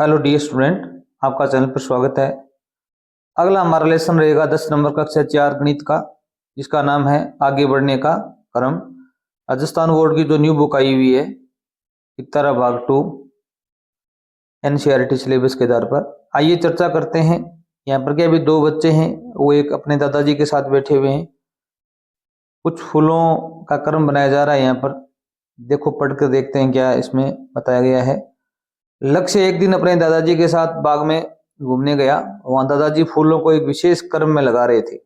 Hello dear student, आपका channel पर स्वागत है। अगला हमारा लेसन रहेगा 10 नंबर कक्षा 4 गणित का, जिसका नाम है आगे बढ़ने का क्रम। राजस्थान बोर्ड की जो न्यू बुक आई हुई है इकतारा भाग 2 एनसीईआरटी सिलेबस के आधार पर, आइए चर्चा करते हैं। यहाँ पर क्या अभी दो बच्चे हैं, वो एक अपने दादाजी के साथ बैठे हुए हैं। कुछ फूलों का क्रम बनाया जा रहा है। यहाँ पर देखो, पढ़कर देखते हैं क्या इसमें बताया गया है। लक्ष्य एक दिन अपने दादाजी के साथ बाग में घूमने गया। वहां दादाजी फूलों को एक विशेष क्रम में लगा रहे थे।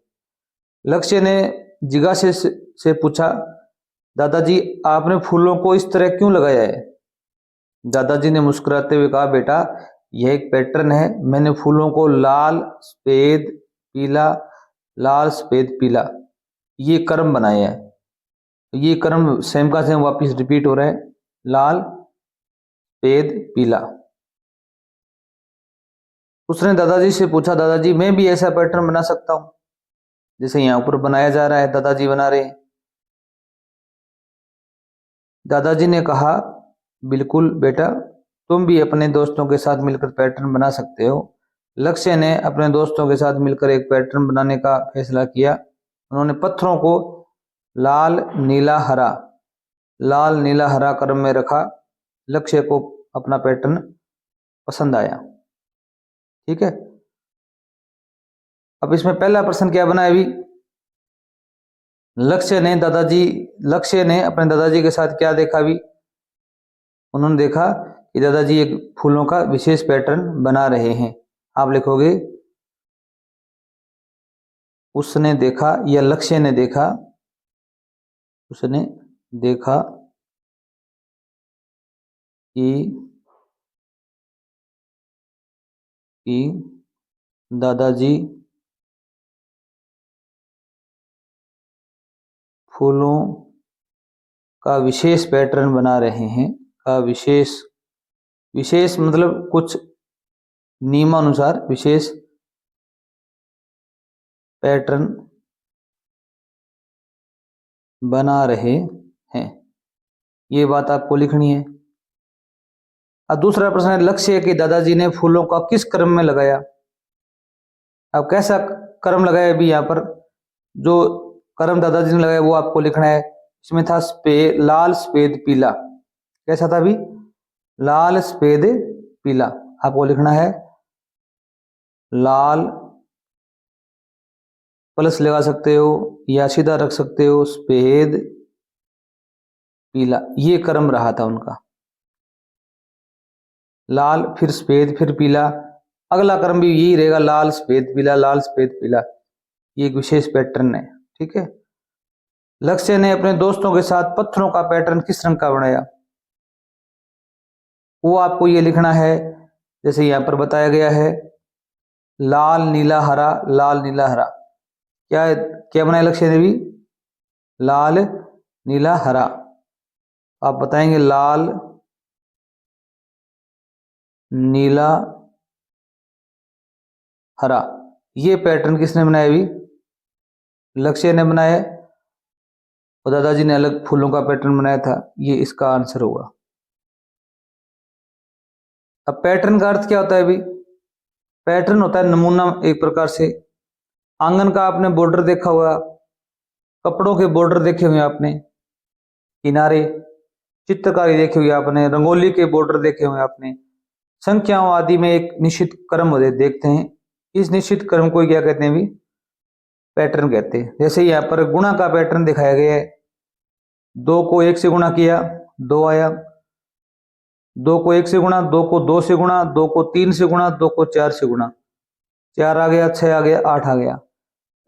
लक्ष्य ने जिज्ञासा से पूछा, दादाजी आपने फूलों को इस तरह क्यों लगाया है? दादाजी ने मुस्कुराते हुए कहा, बेटा यह एक पैटर्न है। मैंने फूलों को लाल सफेद पीला लाल सफेद पीला ये क्रम बनाया है। ये क्रम सेम का सेम वापिस रिपीट हो रहा है, लाल सफेद पीला। उसने दादाजी से पूछा, दादाजी मैं भी ऐसा पैटर्न बना सकता हूं जैसे यहां ऊपर बनाया जा रहा है, दादाजी बना रहे हैं। दादाजी ने कहा, बिल्कुल बेटा, तुम भी अपने दोस्तों के साथ मिलकर पैटर्न बना सकते हो। लक्ष्य ने अपने दोस्तों के साथ मिलकर एक पैटर्न बनाने का फैसला किया। उन्होंने पत्थरों को लाल नीला हरा क्रम में रखा। लक्ष्य को अपना पैटर्न पसंद आया। ठीक है, अब इसमें पहला प्रश्न क्या बना है अभी? लक्ष्य ने अपने दादाजी के साथ क्या देखा अभी? उन्होंने देखा कि दादाजी एक फूलों का विशेष पैटर्न बना रहे हैं। आप लिखोगे उसने देखा या लक्ष्य ने देखा। उसने देखा कि दादाजी फूलों का विशेष पैटर्न बना रहे हैं। का विशेष मतलब कुछ नियमानुसार विशेष पैटर्न बना रहे हैं। ये बात आपको लिखनी है। अब दूसरा प्रश्न है, लक्ष्य कि दादाजी ने फूलों का किस क्रम में लगाया? अब कैसा क्रम लगाया अभी? यहाँ पर जो क्रम दादाजी ने लगाया वो आपको लिखना है। इसमें था लाल सफेद पीला। कैसा था अभी? लाल सफेद पीला। आपको लिखना है लाल प्लस लगा सकते हो या सीधा रख सकते हो, सफेद पीला। ये क्रम रहा था उनका, लाल फिर सफेद फिर पीला। अगला क्रम भी यही रहेगा, लाल सफेद पीला लाल सफेद पीला। ये एक विशेष पैटर्न है। ठीक है, लक्ष्य ने अपने दोस्तों के साथ पत्थरों का पैटर्न किस रंग का बनाया? वो आपको ये लिखना है जैसे यहां पर बताया गया है, लाल नीला हरा लाल नीला हरा। क्या बनाया लक्ष्य ने भी? लाल नीला हरा। आप बताएंगे लाल नीला हरा। ये पैटर्न किसने बनाया अभी? लक्ष्य ने बनाया और दादाजी ने अलग फूलों का पैटर्न बनाया था। ये इसका आंसर होगा। अब पैटर्न का अर्थ क्या होता है अभी? पैटर्न होता है नमूना, एक प्रकार से। आंगन का आपने बॉर्डर देखा होगा, कपड़ों के बॉर्डर देखे हुए आपने, किनारे, चित्रकारी देखी हुई आपने, रंगोली के बॉर्डर देखे हुए आपने। संख्याओं आदि में एक निश्चित क्रम देखते हैं। इस निश्चित क्रम को क्या कहते हैं भी? पैटर्न कहते हैं। जैसे यहाँ पर गुणा का पैटर्न दिखाया गया है। 2 को 1 से गुणा किया 2 आया, 2 को 1 से गुणा, 2 को 2 से गुणा, 2 को 3 से गुणा, 2 को 4 से गुणा, 4 आ गया, 6 आ गया, 8 आ गया।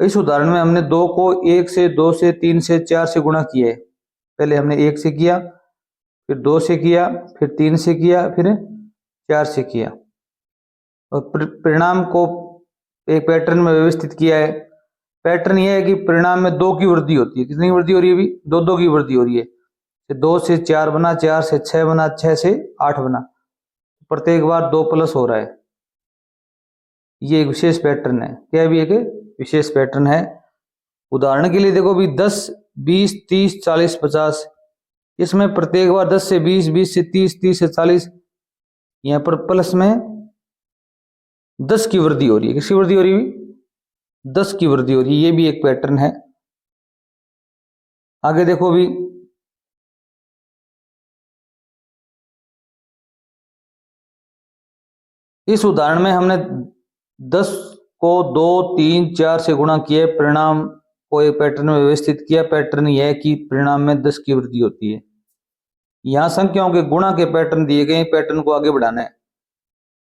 इस उदाहरण में हमने 2 को 1 से 2 से 3 से 4 से गुणा किया है। पहले हमने 1 से किया, फिर 2 से किया, फिर 3 से किया, फिर 4 से किया और परिणाम को एक पैटर्न में व्यवस्थित किया है। पैटर्न यह है कि परिणाम में 2 की वृद्धि होती है। कितनी वृद्धि हो रही है अभी? 2 की वृद्धि हो रही है। 2 से 4 बना, 4 से 6 बना, 6 से 8 बना। प्रत्येक बार 2 प्लस हो रहा है। ये एक विशेष पैटर्न है। क्या भी एक विशेष पैटर्न है। उदाहरण के लिए देखो भी 10 20 30 40 50, इसमें प्रत्येक बार 10 से 20 20 से 30 30 से 40, यहाँ पर प्लस में 10 की वृद्धि हो रही है। किसकी वृद्धि हो रही है? 10 की वृद्धि हो रही है। ये भी एक पैटर्न है। आगे देखो भी, इस उदाहरण में हमने 10 को 2, 3, 4 से गुणा किया, परिणाम को एक पैटर्न में व्यवस्थित किया। पैटर्न यह है कि परिणाम में 10 की वृद्धि होती है। यहां संख्याओं के गुणा के पैटर्न दिए गए, पैटर्न को आगे बढ़ाना है।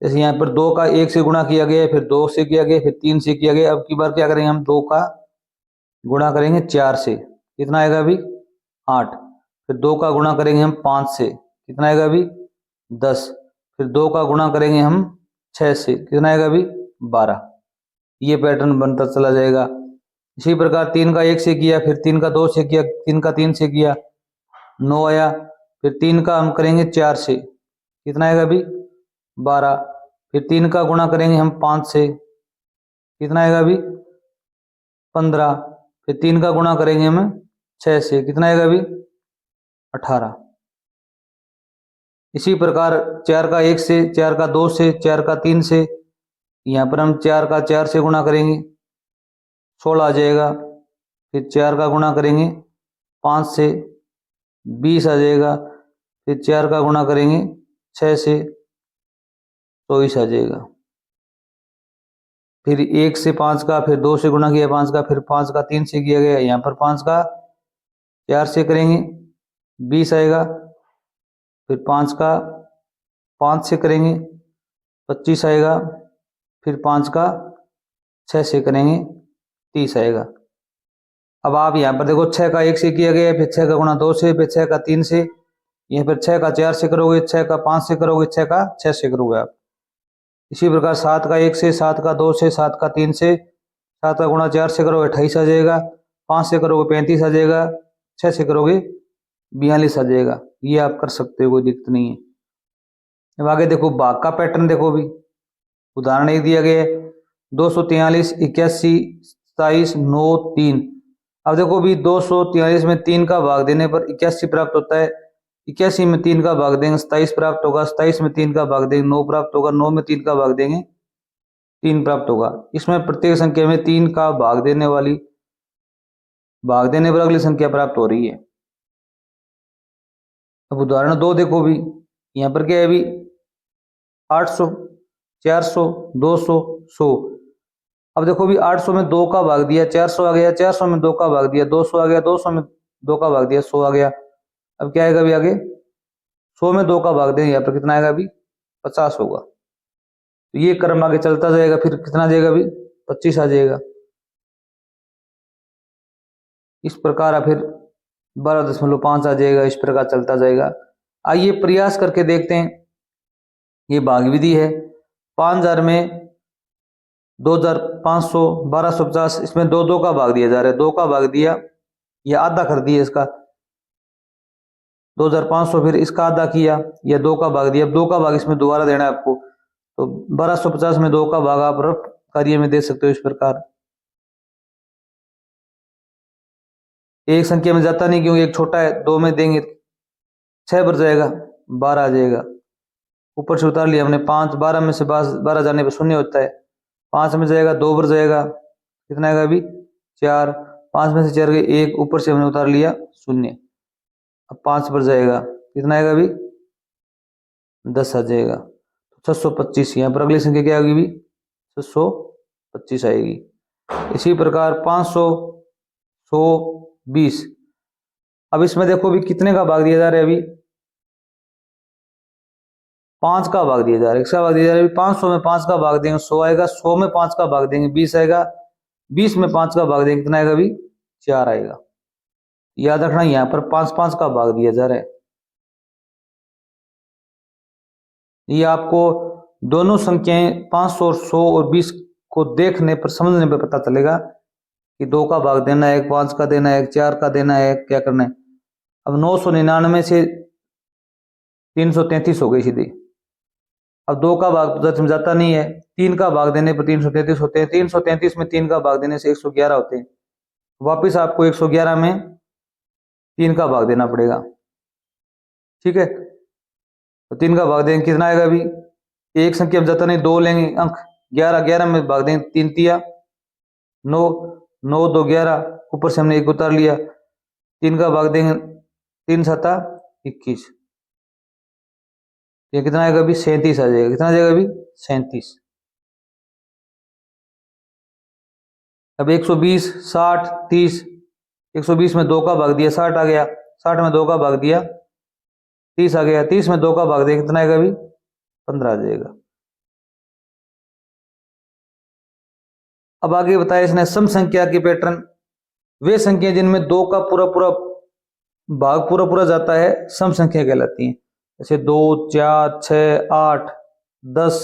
जैसे यहाँ पर 2 का 1 से गुणा किया गया, फिर 2 से किया गया, फिर 3 से किया गया। अब की बार क्या करेंगे हम? 2 का गुणा करेंगे 4 से, कितना आएगा अभी? 8। फिर 2 का गुणा करेंगे हम 5 से, कितना आएगा अभी? 10। फिर 2 का गुणा करेंगे हम 6 से, कितना आएगा अभी? 12। ये पैटर्न बनता चला जाएगा। इसी प्रकार 3 का 1 से किया, फिर 3 का 2 से किया, 3 का 3 से किया, 9 आया। फिर 3 का हम करेंगे 4 से, कितना आएगा अभी? 12। फिर 3 का गुणा करेंगे हम 5 से, कितना आएगा अभी? 15। फिर 3 का गुणा करेंगे हम 6 से, कितना आएगा अभी? 18। इसी प्रकार 4 का 1 से, 4 का 2 से, 4 का 3 से, यहाँ पर हम 4 का 4 से गुणा करेंगे, 16 आ जाएगा। फिर 4 का गुणा करेंगे 5 से, 20 आ जाएगा। फिर 4 का गुणा करेंगे 6 से, 24 आ जाएगा। फिर 1 से 5 का, फिर 2 से गुणा किया 5 का, फिर 5 का 3 से किया गया, यहाँ पर 5 का 4 से करेंगे, 20 आएगा। फिर 5 का 5 से करेंगे, 25 आएगा। फिर 5 का 6 से करेंगे, 30 आएगा। अब आप यहाँ पर देखो 6 का 1 से किया गया, फिर 6 का गुणा 2 से, फिर 6 का 3 से, यहाँ पर 6 का 4 से करोगे, 6 का 5 से करोगे, 6 का 6 से करोगे आप। इसी प्रकार 7 का 1 से, 7 का 2 से, 7 का 3 से, 7 का गुणा 4 से करोगे 28 आ जाएगा। 5 से करोगे 35 आ जाएगा। 6 से करोगे 42 आ जाएगा। ये आप कर सकते हो, कोई दिक्कत नहीं है। अब आगे देखो भाग का पैटर्न देखो भी। उदाहरण एक दिया गया है 243, 81, 27, 9, 3। अब देखो भी 243 में 3 का भाग देने पर 81 प्राप्त होता है। 81 में 3 का भाग देंगे 27 प्राप्त होगा। 27 में 3 का भाग देंगे 9 प्राप्त होगा। 9 में 3 का भाग देंगे 3 प्राप्त होगा। इसमें प्रत्येक संख्या में 3 का भाग देने पर अगली संख्या प्राप्त हो रही है। अब उदाहरण 2 देखो भी। यहाँ पर क्या है अभी? 800, 400, 200, 100। अब देखो भी 800 में 2 का भाग दिया, 400 आ गया। 400 में 2 का भाग दिया, 200 आ गया। 200 में 2 का भाग दिया, 100 आ गया। अब क्या आएगा अभी आगे? 100 में 2 का भाग देंगे, यहाँ पर कितना आएगा अभी? 50 होगा। तो ये क्रम आगे चलता जाएगा। फिर कितना आ जाएगा अभी? 25 आ जाएगा। इस प्रकार फिर 12.5 आ जाएगा। इस प्रकार चलता जाएगा। आइए प्रयास करके देखते हैं। ये भाग विधि है। 5000 में 2500, 1250, इसमें 2 का भाग दिया जा रहा है। 2 का भाग दिया, ये आधा कर दिया इसका 2500, फिर इसका आधा किया, या 2 का भाग दिया। अब 2 का भाग इसमें दोबारा देना है आपको। तो 1250 में 2 का भाग आप रफ कार्य में दे सकते हो इस प्रकार। एक संख्या में जाता नहीं क्योंकि एक छोटा है। 2 में देंगे 6 बढ़ जाएगा, 12 आ जाएगा। ऊपर से उतार लिया हमने 5। 12 में से 12 जाने पर 0 होता है। 5 में जाएगा 2 बढ़ जाएगा, कितना आएगा अभी? 4। 5 में से 4 गए 1, ऊपर से हमने उतार लिया 0। अब 5 बढ़ जाएगा, कितना आएगा अभी? 10 आ जाएगा। 625। यहाँ पर अगली संख्या क्या आएगी भी? 625 आएगी। इसी प्रकार 500, 100, 20। अब इसमें देखो भी कितने का भाग दिया जा रहा है अभी? 5 का भाग दिया जा रहा है। इसका भाग दिया जा रहा है 500 में 5 का भाग देंगे 100 आएगा। 100 में 5 का भाग देंगे 20 आएगा। 20 में 5 का भाग देंगे कितना आएगा अभी? 4 आएगा। याद रखना यहाँ पर 5-5 का भाग दिया जा रहा है। ये आपको दोनों संख्याएं 500 और 100 और 20 को देखने पर, समझने पर पता चलेगा कि 2 का भाग देना है, 5 का देना है, 4 का देना है, क्या करना है। अब 999 से 333 हो गई सीधी। अब 2 का भाग तो जाता नहीं है। 3 का भाग देने पर 333 होते हैं। 333 में 3 का भाग देने से 111 होते हैं। वापिस आपको 111 में 3 का भाग देना पड़ेगा। ठीक है, तो 3 का भाग देंगे कितना आएगा अभी? एक संख्या में जाता नहीं, 2 लेंगे अंक, 11, 11 में भाग देंगे 3 तिया 9, 9 2 11, ऊपर से हमने 1 उतार लिया, 3 का भाग देंगे 3 7 21, ये कितना आएगा अभी 37 आ जाएगा। कितना आ जाएगा अभी 37। अब 120 60 30, 120 में 2 का भाग दिया 60 आ गया, 60 में 2 का भाग दिया 30 आ गया, 30 में 2 का भाग दिया कितना आएगा अभी 15 आ जाएगा। अब आगे बताया इसने सम संख्या के पैटर्न, वे संख्या जिनमें 2 का पूरा पूरा भाग पूरा पूरा जाता है सम संख्या कहलाती हैं। जैसे 2 4 6 8 10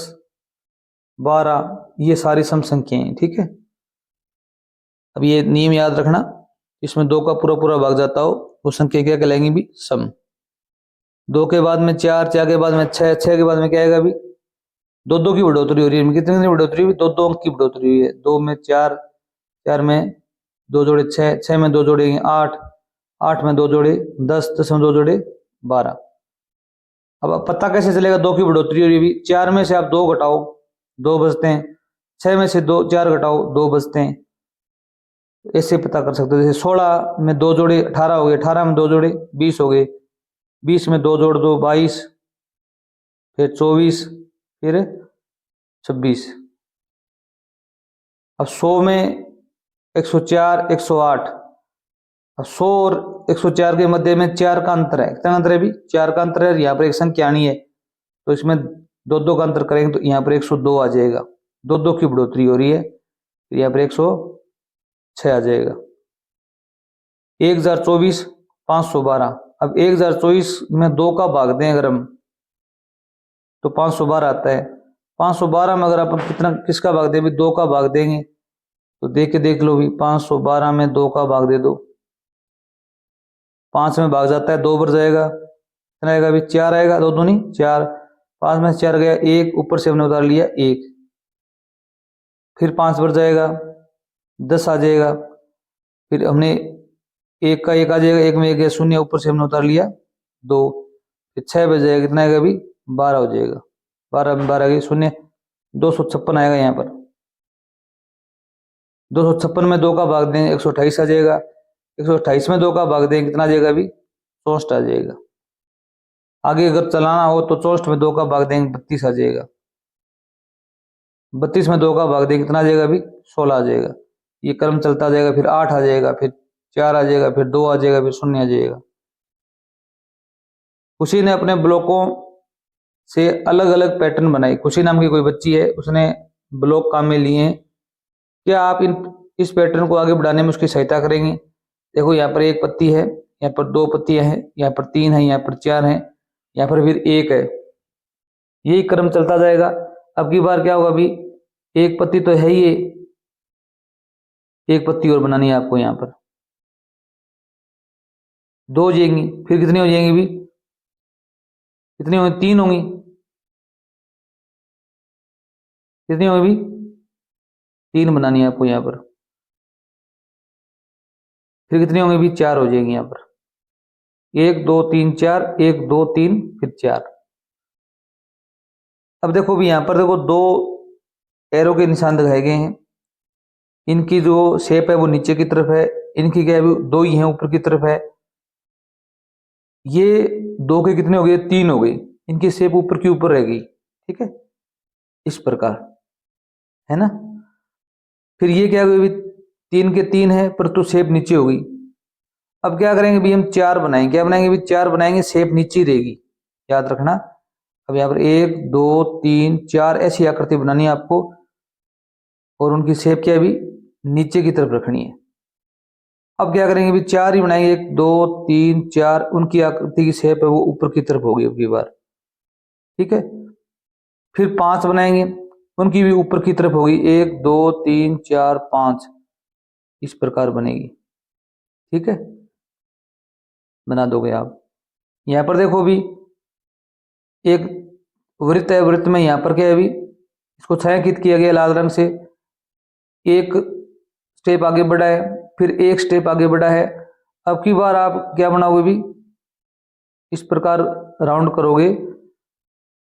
12 ये सारी सम संख्याएं हैं, ठीक है। अब ये नियम याद रखना, इसमें 2 का पूरा पूरा भाग जाता हो वो संख्या क्या कहलाएंगी भी सम। 2 के बाद में 4, 4 के बाद में 6, 6 के बाद में क्या आएगा अभी 2 2 की बढ़ोतरी हो रही है। कितने की बढ़ोतरी हुई 2 2 अंक की बढ़ोतरी हुई है। 2 में 4, 4 में 2 जोड़े 6, 6 में 2 जोड़े 8, 8 में 2 जोड़े 10, 10 में 2 जोड़े 12। अब पता कैसे चलेगा 2 की बढ़ोतरी हो रही है। 4 में से आप 2 घटाओ 2 बचते हैं, 6 में से 2 4 घटाओ 2 बचते हैं, ऐसे पता कर सकते हो। जैसे 16 में 2 जोड़े 18 हो गए, 18 में 2 जोड़े 20 हो गए, 20 में 2 जोड़ 2 22, फिर 24, फिर 26। अब 100 में 104 108, अब 100 और 104 के मध्य में 4 का अंतर है। कितना अंतर है अभी 4 का अंतर है। यहाँ पर एक संख्या आनी है तो इसमें 2 2 का अंतर करेंगे तो यहाँ पर 102 आ जाएगा। 2 2 की बढ़ोतरी हो रही है, यहाँ पर 106 आ जाएगा। 1024 512, अब 1024 में 2 का भाग दें अगर हम तो 512 आता है। 512 में अगर अपन कितना किसका भाग दें, 2 का भाग देंगे तो देख लो भी 512 में 2 का भाग दे दो, 5 में भाग जाता है 2 बढ़ जाएगा, कितना आएगा अभी 4 आएगा, 2 दूनी 4, 5 में से 4 गया 1, ऊपर से हमने उतार लिया 1, फिर 5 बढ़ जाएगा 10 आ जाएगा, फिर हमने 1 का 1 आ जाएगा, 1 में 1 गया 0, ऊपर से हमने उतार लिया 2, फिर 6 बच जाएगा, कितना आएगा अभी 12 हो जाएगा। 12 में 12 गई 0, 256 आएगा यहाँ पर। 256 में 2 का भाग देंगे 128 आ जाएगा, 128 में 2 का भाग देंगे कितना आ जाएगा अभी 64 आ जाएगा। आगे अगर चलाना हो तो 64 में 2 का भाग देंगे 32 आ जाएगा, 32 में 2 का भाग देंगे कितना आ जाएगा अभी 16 आ जाएगा। ये क्रम चलता जाएगा, फिर 8 आ जाएगा, फिर 4 आ जाएगा, फिर 2 आ जाएगा, फिर 0 आ जाएगा। खुशी ने अपने ब्लॉकों से अलग अलग पैटर्न बनाए। खुशी नाम की कोई बच्ची है, उसने ब्लॉक काम में लिए हैं। क्या आप इस पैटर्न को आगे बढ़ाने में उसकी सहायता करेंगे? देखो यहाँ पर 1 पत्ती है, यहाँ पर 2 पत्तियां हैं, यहाँ पर 3 है, यहाँ पर 4 है, यहाँ पर फिर 1 है, यही क्रम चलता जाएगा। अब की बार क्या होगा, अभी 1 पत्ती तो है ही, 1 पत्ती और बनानी है आपको। यहाँ पर 2 हो जाएंगी, फिर कितनी हो जाएंगी भी, कितनी होंगी 3 होंगी, कितनी होगी भी 3 बनानी है आपको यहाँ पर, फिर कितनी होंगी भी 4 हो जाएंगी यहाँ पर। 1 2 3 4, 1 2 3 फिर 4। अब देखो भी यहाँ पर देखो 2 एरो के निशान दिखाए गए हैं, इनकी जो शेप है वो नीचे की तरफ है, इनकी क्या है 2 ही है ऊपर की तरफ है। ये 2 के कितने हो गए 3 हो गई, इनकी शेप ऊपर की ऊपर रह गई, ठीक है इस प्रकार है ना। फिर ये क्या हुई 3 के 3 है परंतु शेप नीचे हो गई। अब क्या करेंगे भी हम 4 बनाएंगे, क्या बनाएंगे भी 4 बनाएंगे, शेप नीचे रहेगी, याद रखना। अब यहाँ पर 1 2 3 4 ऐसी आकृति बनानी है आपको और उनकी शेप क्या है भी नीचे की तरफ रखनी है। अब क्या करेंगे भी 4 ही बनाएंगे, 1 2 3 4, उनकी आकृति की शेप है वो ऊपर की तरफ होगी अब की बार, ठीक है। फिर 5 बनाएंगे, उनकी भी ऊपर की तरफ होगी, 1 2 3 4 5 इस प्रकार बनेगी, ठीक है बना दोगे आप। यहाँ पर देखो भी एक वृत्त है, वृत्त में यहाँ पर क्या है भी इसको छायांकित किया गया लाल रंग से। एक स्टेप आगे बढ़ा है, फिर एक स्टेप आगे बढ़ा है। अब की बार आप क्या बनाओगे भी इस प्रकार राउंड करोगे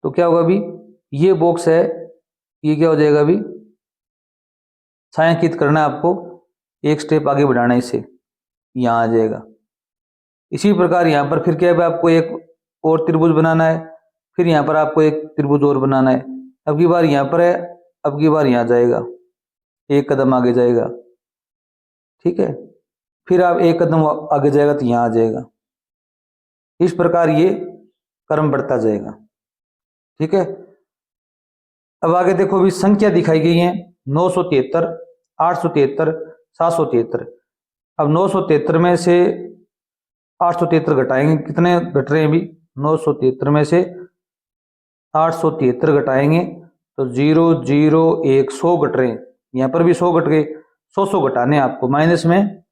तो क्या होगा भी ये बॉक्स है, ये क्या हो जाएगा अभी, छायांकित करना है आपको, एक स्टेप आगे बढ़ाना है इसे, यहाँ आ जाएगा। इसी प्रकार यहाँ पर फिर क्या है, आपको एक और त्रिभुज बनाना है, फिर यहाँ पर आपको एक त्रिभुज और बनाना है। अब की बार यहाँ पर है, अब की बार यहाँ जाएगा, एक कदम आगे जाएगा, ठीक है, फिर आप एक कदम आगे जाएगा तो यहाँ आ जाएगा। इस प्रकार ये क्रम बढ़ता जाएगा, ठीक है। अब आगे देखो, अभी संख्या दिखाई गई है 973, 873, 773। अब 973 में से 873 घटाएंगे, कितने घट रहे हैं अभी, 973 में से 873 घटाएंगे तो 0 0 1 100 घट रहे हैं। यहाँ पर भी 100 घट गए, 100 घटाने आपको, माइनस में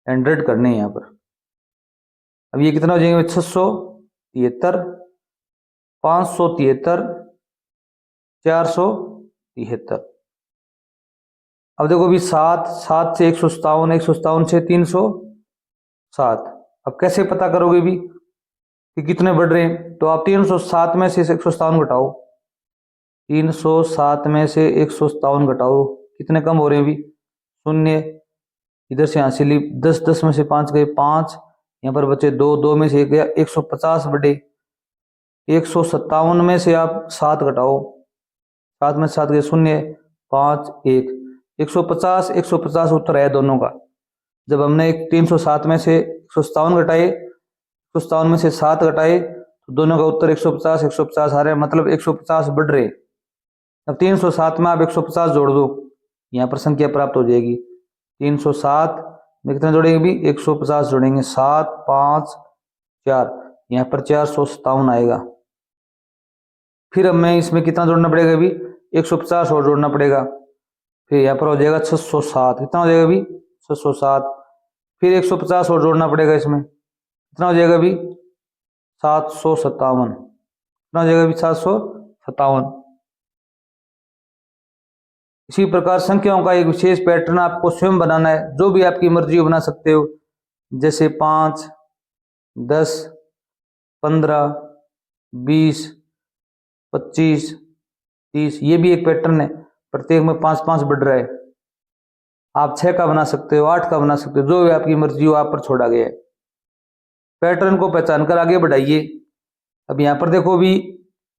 100 करने हैं यहाँ पर। अब ये कितना हो जाएंगे, 673, 573, 473। अब देखो अभी 7 7 से 157, 157 से 307। अब कैसे पता करोगे भी कि कितने बढ़ रहे हैं, तो आप 307 में से 157 घटाओ, 307 में से 157 घटाओ, कितने कम हो रहे हैं अभी, शून्य, इधर से यहाँ से ली 10, 10 में से 5 गए 5, यहाँ पर बचे 2, 2 में से 1 गया, 150 बढ़े। 157 में से आप 7 घटाओ, 7 में से 7 गए शून्य, 5 1, 150 150 उत्तर है दोनों का। जब हमने 307 में से 157 घटाए, 157 में से 7 घटाए, तो दोनों का उत्तर 150 150 आ रहे हैं, मतलब 150 बढ़ रहे। अब 307 में आप 150 जोड़ दो, यहाँ पर संख्या प्राप्त हो जाएगी। 307 में कितना जोड़ेंगे भी, 150 जोड़ेंगे, 7 5 4, यहाँ पर 457 आएगा। फिर हमें इसमें कितना जोड़ना पड़ेगा अभी, 150 और जोड़ना पड़ेगा, फिर यहाँ पर हो जाएगा 607, कितना हो जाएगा अभी 607। फिर 150 और जोड़ना पड़ेगा, इसमें कितना हो जाएगा अभी 757, कितना हो जाएगा अभी 757। इसी प्रकार संख्याओं का एक विशेष पैटर्न आपको स्वयं बनाना है, जो भी आपकी मर्जी हो बना सकते हो, जैसे 5 10 15 20 25 30, ये भी एक पैटर्न है, प्रत्येक में 5 5 बढ़ रहा है। आप 6 का बना सकते हो, 8 का बना सकते हो, जो भी आपकी मर्जी हो आप पर छोड़ा गया है। पैटर्न को पहचान कर आगे बढ़ाइए। अब यहाँ पर देखो भी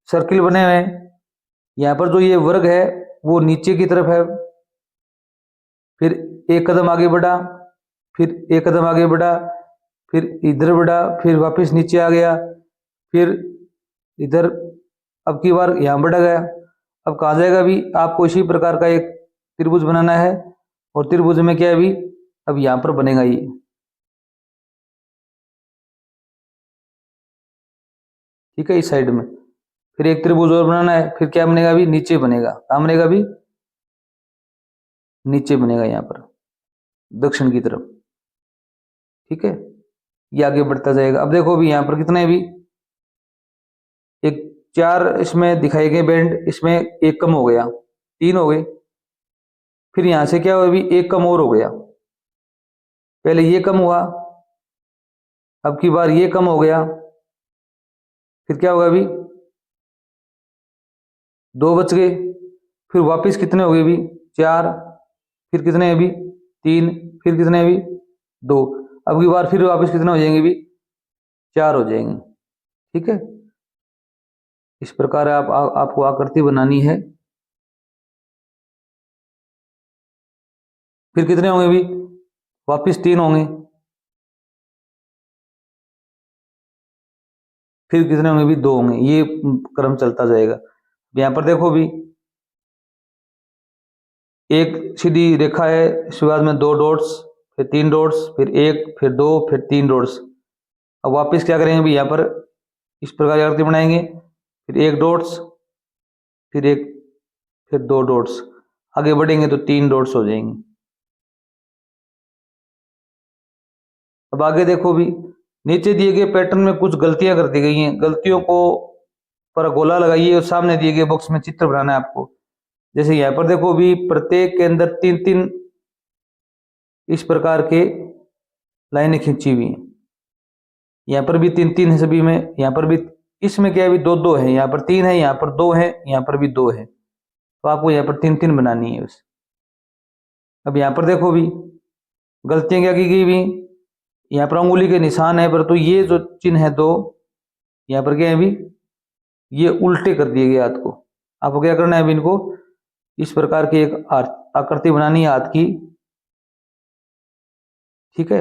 सर्किल बने हुए हैं, यहाँ पर जो ये वर्ग है वो नीचे की तरफ है, फिर एक कदम आगे बढ़ा, फिर एक कदम आगे बढ़ा, फिर इधर बढ़ा, फिर वापस नीचे आ गया, फिर इधर, अब की बार यहाँ बढ़ा गया। अब कहाँ जाएगा अभी, आपको इसी प्रकार का एक त्रिभुज बनाना है, और त्रिभुज में क्या है अभी, अब यहाँ पर बनेगा ये, ठीक है, इस साइड में। फिर एक त्रिभुज और बनाना है, फिर क्या बनेगा अभी, नीचे बनेगा, कहाँ बनेगा अभी, नीचे बनेगा यहाँ पर दक्षिण की तरफ, ठीक है। ये आगे बढ़ता जाएगा। अब देखो अभी यहाँ पर कितने भी, एक 4 इसमें दिखाए गए बैंड, इसमें एक कम हो गया, 3 हो गए। फिर यहां से क्या हुआ अभी, एक कम और हो गया, पहले ये कम हुआ, अब की बार ये कम हो गया, फिर क्या होगा अभी 2 बच गए, फिर वापस कितने हो गए अभी 4, फिर कितने अभी 3, फिर कितने अभी 2, अब की बार फिर वापस कितने हो जाएंगे अभी 4 हो जाएंगे, ठीक है। इस प्रकार आपको आकृति बनानी है। फिर कितने होंगे अभी, वापस 3 होंगे, फिर कितने होंगे अभी 2 होंगे, ये क्रम चलता जाएगा। यहां पर देखो भी एक सीधी रेखा है, इसके बाद में 2 डॉट्स, फिर 3 डॉट्स, फिर 1, फिर 2, फिर 3 डॉट्स। अब वापस क्या करेंगे भी, यहाँ पर इस प्रकार की आकृति बनाएंगे, फिर 1 डॉट्स, फिर 1, फिर 2 डॉट्स, आगे बढ़ेंगे तो 3 डॉट्स हो जाएंगे। अब आगे देखो भी, नीचे दिए गए पैटर्न में कुछ गलतियां कर दी गई हैं, गलतियों को पर गोला लगाइए और सामने दिए गए बॉक्स में चित्र बनाना है आपको। जैसे यहाँ पर देखो भी, प्रत्येक के अंदर 3 3 इस प्रकार के लाइनें खींची हुई हैं, यहाँ पर भी 3 3 है सभी में, यहाँ पर भी, इसमें क्या है भी 2 2 है, यहाँ पर 3 है, यहाँ पर 2 है, यहाँ पर भी 2 है। तो आपको यहाँ पर 3 3 बनानी है बस। अब यहाँ पर देखो भी गलतियां क्या की गई भी, यहाँ पर अंगुली के निशान है पर तो ये जो चिन्ह है दो, यहाँ पर क्या है भी, ये उल्टे कर दिए गए हाथ को। आपको क्या करना है अभी, इनको इस प्रकार की एक आकृति बनानी है हाथ की, ठीक है।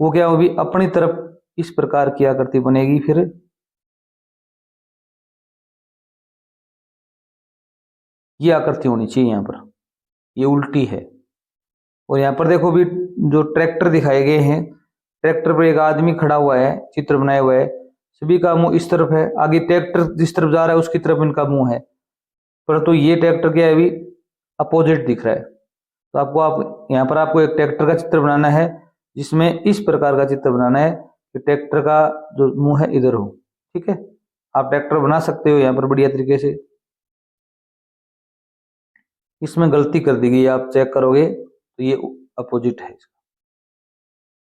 वो क्या होगी, अपनी तरफ इस प्रकार की आकृति बनेगी, फिर ये आकृति होनी चाहिए यहाँ पर, ये उल्टी है। और यहाँ पर देखो भी जो ट्रैक्टर दिखाए गए हैं, ट्रैक्टर पर एक आदमी खड़ा हुआ है, चित्र बनाया हुआ है, सभी का मुंह इस तरफ है, आगे ट्रैक्टर जिस तरफ जा रहा है उसकी तरफ इनका मुंह है, परंतु ये ट्रैक्टर क्या है अभी अपोजिट दिख रहा है। तो आप यहाँ पर आपको एक ट्रैक्टर का चित्र बनाना है, जिसमें इस प्रकार का चित्र बनाना है कि ट्रैक्टर का जो मुंह है इधर हो, ठीक है। आप ट्रैक्टर बना सकते हो यहाँ पर बढ़िया तरीके से। इसमें गलती कर दी गई, आप चेक करोगे तो ये अपोजिट है।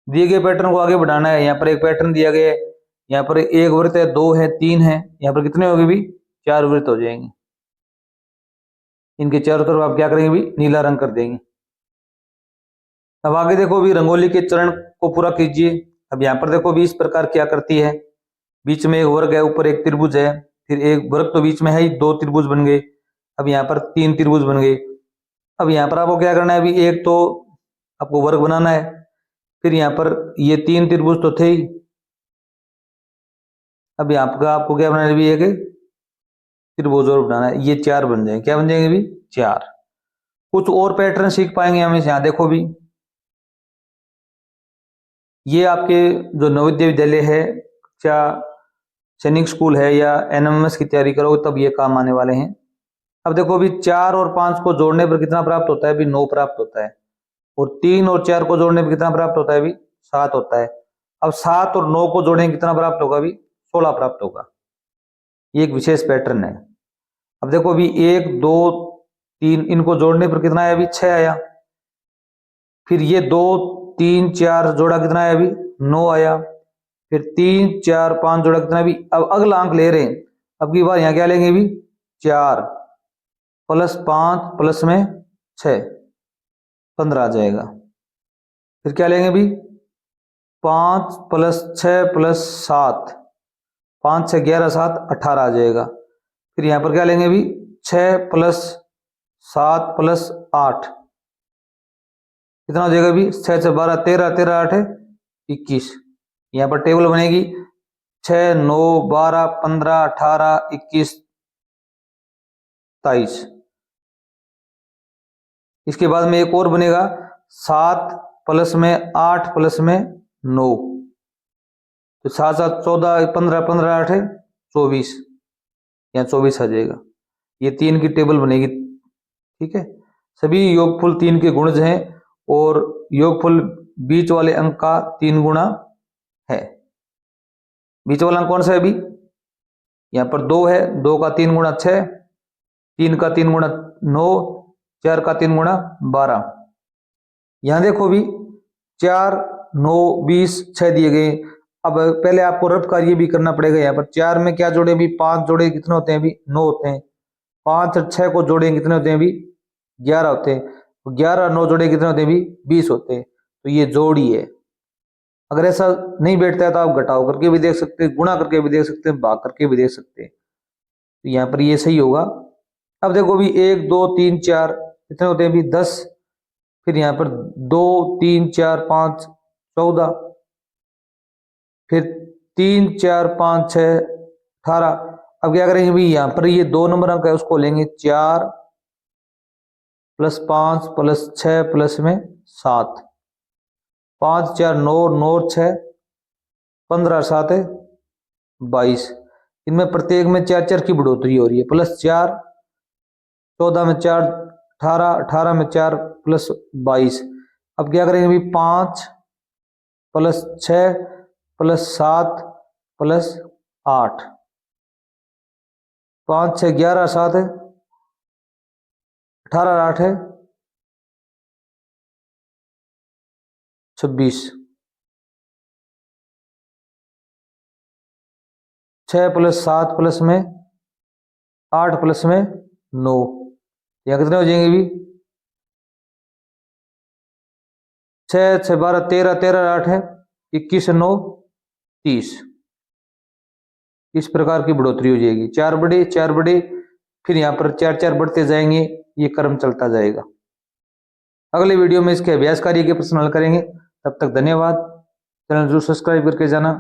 दिए गए पैटर्न को आगे बढ़ाना है। यहाँ पर एक पैटर्न दिया गया है, यहाँ पर एक वृत्त है, 2 है, 3 है, यहाँ पर कितने हो गए भी, 4 वृत्त हो जाएंगे। इनके चारों तरफ आप क्या करेंगे भी, नीला रंग कर देंगे। अब आगे देखो भी रंगोली के चरण को पूरा कीजिए। अब यहाँ पर देखो भी इस प्रकार की आकृति है, बीच में एक वर्ग है, ऊपर एक त्रिभुज है, फिर एक वर्ग तो बीच में है ही, 2 त्रिभुज बन गए। अब यहाँ पर 3 त्रिभुज बन गए। अब यहाँ पर आपको क्या करना है अभी, एक तो आपको वर्ग बनाना है, फिर यहाँ पर ये 3 त्रिभुज तो थे ही। अब यहाँ पर आपको क्या बनाना है अभी, एक त्रिभुज और बनाना है, ये 4 बन जाएंगे। क्या बन जाएंगे अभी, 4। कुछ और पैटर्न सीख पाएंगे हम। यहाँ देखो भी, ये आपके जो नवोदय विद्यालय है, क्या सैनिक स्कूल है या एनएमएस की तैयारी करोगे तब ये काम आने वाले हैं। अब देखो अभी 4 और 5 को जोड़ने पर कितना प्राप्त होता है अभी, 9 प्राप्त होता है। और 3 और 4 को जोड़ने पर कितना प्राप्त होता है अभी, 7 होता है। अब 7 और 9 को जोड़ेंगे कितना प्राप्त होगा अभी, 16 प्राप्त होगा। ये एक विशेष पैटर्न है। अब देखो अभी 1 2 3 इनको जोड़ने पर कितना है अभी, 6 आया। फिर ये 2 3 4 जोड़ा कितना है अभी, 9 आया। फिर 3 4 5 जोड़ा कितना भी। अब अगला अंक ले रहे हैं, अब की बार यहाँ क्या लेंगे भी, 4 प्लस 5 प्लस में 6, 15 आ जाएगा। फिर क्या लेंगे भी, 5 प्लस 6 प्लस 7, 5 6 11 7 18 आ जाएगा। फिर यहाँ पर क्या लेंगे भी, 6 प्लस 7 प्लस 8 कितना हो जाएगा भी, 6 6 12 13 13 8 21। यहाँ पर टेबल बनेगी 6 9 12 15 18 21 23। इसके बाद में एक और बनेगा 7 प्लस में 8 प्लस में 9, तो 7 7 14 15 15 8 24, यहाँ 24 आ जाएगा। ये 3 की टेबल बनेगी, ठीक है। सभी योगफल 3 के गुणज हैं और योगफल बीच वाले अंक का 3 गुणा है। बीच वाला अंक कौन सा है अभी, यहाँ पर 2 है, 2 का 3 गुणा 6, 3 का 3 गुणा 9, 4 का 3 गुणा 12। यहां देखो भी 4 9 20 6 दिए गए। अब पहले आपको रफ कार्य भी करना पड़ेगा। यहाँ पर 4 में क्या जोड़े भी, 5 जोड़े कितने होते हैं अभी, 9 होते हैं। 5 और 6 को जोड़े कितने होते हैं अभी, 11 होते हैं। 11 और 9 जोड़े कितने होते हैं अभी, 20 होते हैं। तो ये जोड़ी है। अगर ऐसा नहीं बैठता है तो आप घटाव करके भी देख सकते हैं, गुणा करके भी देख सकते हैं, भाग करके भी देख सकते हैं। तो यहाँ पर ये सही होगा। अब देखो भी 1 2 3 4 कितने होते हैं अभी, 10। फिर यहाँ पर 2 3 4 5 14, फिर 3 4 5 6 18। अब क्या करेंगे भी, यहाँ पर ये 2 नंबर अंक है उसको लेंगे 4 प्लस 5 प्लस 6 प्लस में 7, 5 4 9 9 6 15 7 22। इनमें प्रत्येक में 4 4 की बढ़ोतरी हो रही है, प्लस 4 14 में 4 18 18 में 4 प्लस 22। अब क्या करेंगे भी, 5 प्लस 6 प्लस 7 प्लस 8, 5 6 11 7 18 8 है 26, 6 प्लस 7 प्लस में 8 प्लस में 9, यहाँ कितने हो जाएंगे भी 6 6 12 13 13 8 है 21 9 30। इस प्रकार की बढ़ोतरी हो जाएगी। 4 बढ़े 4 बढ़े, फिर यहाँ पर 4 4 बढ़ते जाएंगे, ये क्रम चलता जाएगा। अगले वीडियो में इसके अभ्यास कार्य के प्रश्न हल करेंगे। तब तक धन्यवाद। चैनल जरूर सब्सक्राइब करके जाना।